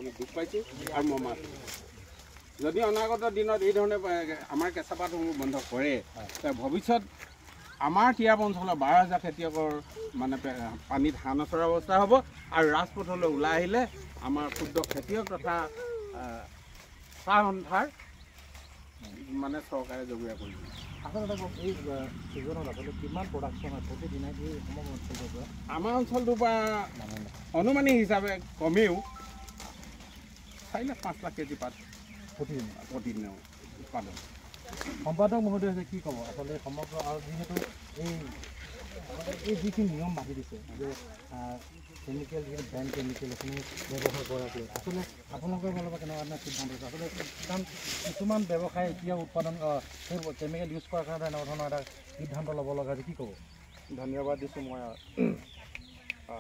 আমি দুখ পাইছোঁ আৰু মই মাত যদি অনাগত দিনত এই ধৰণে আমাৰ কেঁচাপাতসমূহ বন্ধ কৰে ভৱিষ্যত আমাৰ টিয়াব অঞ্চলৰ 12,000 খেতিয়কৰ মানে পানীত হাঁহ নচৰা অৱস্থা হ'ব আৰু ৰাজপথলৈ ওলাই আহিলে আমাৰ ক্ষুদ্ৰ খেতিয়ক তথা চাহ সন্থাৰ মানে চৰকাৰে জগৰীয়া কৰিব। আচলতে এই ছিজনত আচলতে কিমান প্ৰডাকশ্যন হয় প্ৰতিদিনে এই সমগ্ৰ অঞ্চলটোৰ পৰা? আমাৰ অঞ্চলটোৰ পৰা অনুমানিক হিচাপে কমেও 4 লাখ 5 লাখ কেজি পাত প্ৰতিদিনে উৎপাদন। সম্পাদক মহোদয় হৈছে কি ক'ব আচলতে সমগ্ৰ আৰু যিহেতু এই যিখিনি নিয়ম বান্ধি দিছে যে কেমিকেল যিখিনি বেন কেমিকেল এইখিনি ব্যৱহাৰ কৰাটোৱে আচলতে আপোনালোকৰ ফালৰ পৰা কেনেকুৱা ধৰণৰ সিদ্ধান্ত আছে? আচলতে কাৰণ কিছুমান ব্যৱসায় এতিয়া উৎপাদন সেই কেমিকেল ইউজ কৰাৰ কাৰণে এনেকুৱা ধৰণৰ এটা সিদ্ধান্ত ল'ব লগা হৈছে, কি ক'ব? ধন্যবাদ দিছোঁ মই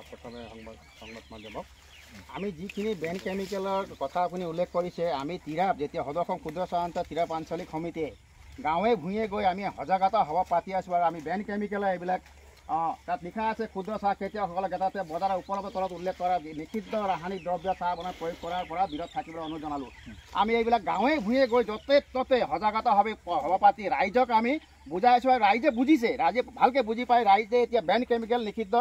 প্ৰথমে সংবাদ মাধ্যমক। আমি যিখিনি বেন কেমিকেলৰ কথা আপুনি উল্লেখ কৰিছে, আমি তিৰাপ যেতিয়া সদস্য ক্ষুদ্ৰ চাহ তিৰাপ আঞ্চলিক সমিতিয়ে গাঁৱে ভূঞে গৈ আমি সজাগতা সভা পাতি আছোঁ আৰু আমি বেন কেমিকেলৰ এইবিলাক তাত লিখা আছে ক্ষুদ্ৰ চাহ খেতিয়কসকলক যাতে বজাৰৰ উপলব্ধ তলত উল্লেখ কৰা নিষিদ্ধ ৰাসায়নিক দ্ৰব্য চাহ বনাই প্ৰয়োগ কৰাৰ পৰা বিৰত থাকিবলৈ অনুৰোধ জনালোঁ। আমি এইবিলাক গাঁৱে ভূঞে গৈ য'তে ত'তে সজাগতা সভা পাতি ৰাইজক আমি বুজাই আছোঁ আৰু ৰাইজে বুজিছে, ৰাইজে ভালকৈ বুজি পায়। ৰাইজে এতিয়া বেন কেমিকেল নিষিদ্ধ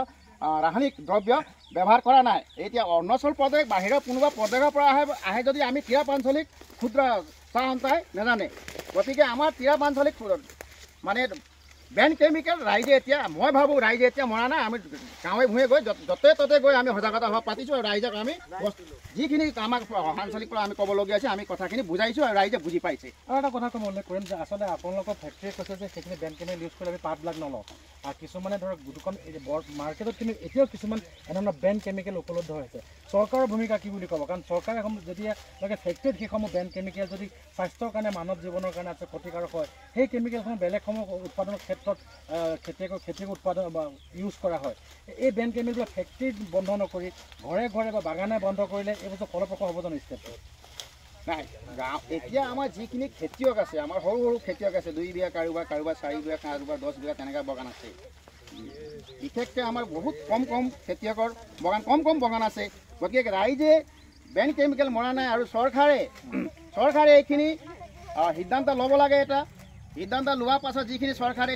ৰাসায়নিক দ্ৰব্য ব্যৱহাৰ কৰা নাই। এতিয়া অৰুণাচল প্ৰদেশ বাহিৰৰ কোনোবা প্ৰদেশৰ পৰা আহে যদি আমি তিৰাপ আঞ্চলিক ক্ষুদ্ৰ চাহ সন্থাই নাজানে। গতিকে আমাৰ তিৰাপ আঞ্চলিক মানে বেন কেমিকেল ৰাইজে এতিয়া মই ভাবোঁ ৰাইজে এতিয়া মৰা নাই। আমি গাঁৱে ভূঞে গৈ য'তে ত'তে গৈ আমি সজাগতা সভা পাতিছোঁ আৰু ৰাইজক আমি যিখিনি আমাক আঞ্চলিক পৰা আমি ক'বলগীয়া আছে আমি কথাখিনি বুজাইছোঁ আৰু ৰাইজে বুজি পাইছে। আৰু এটা কথা মই উল্লেখ কৰিম যে আচলতে আপোনালোকৰ ফেক্টৰীয়ে কৈছে যে সেইখিনি বেন কেমিকেল ইউজ কৰিলে আমি পাতবিলাক নলওঁ আৰু কিছুমানে ধৰক দুখন মাৰ্কেটত কিন্তু এতিয়াও কিছুমান এনেধৰণৰ বেন কেমিকেল উপলব্ধ হৈছে। চৰকাৰৰ ভূমিকা কি বুলি ক'ব? কাৰণ চৰকাৰে যেতিয়া ফেক্টৰীত সেইসমূহ বেন কেমিকেল যদি স্বাস্থ্যৰ কাৰণে মানৱ জীৱনৰ কাৰণে আছে ক্ষতিকাৰক হয়, সেই কেমিকেলসমূহ বেলেগসমূহ উৎপাদনৰ ক্ষেত্ৰত খেতিয়কৰ উৎপাদন বা ইউজ কৰা হয়। এই বেন কেমিকেলবিলাক ফেক্টৰীত বন্ধ নকৰি ঘৰে ঘৰে বা বাগানে বন্ধ কৰিলে এই বস্তু ফলপ্ৰসূ হ'ব জানো ষ্টেপটো? নাই, এতিয়া আমাৰ যিখিনি খেতিয়ক আছে, আমাৰ সৰু সৰু খেতিয়ক আছে, 2 বিঘা কাৰোবাৰ 4 বিঘা কাৰোবাৰ 10 বিঘা তেনেকুৱা বাগান আছে। বিশেষকৈ আমাৰ বহুত কম খেতিয়কৰ কম বাগান আছে। গতিকে ৰাইজে বেন কেমিকেল মৰা নাই আৰু চৰকাৰে এইখিনি সিদ্ধান্ত ল'ব লাগে। এটা সিদ্ধান্ত লোৱাৰ পাছত যিখিনি চৰকাৰে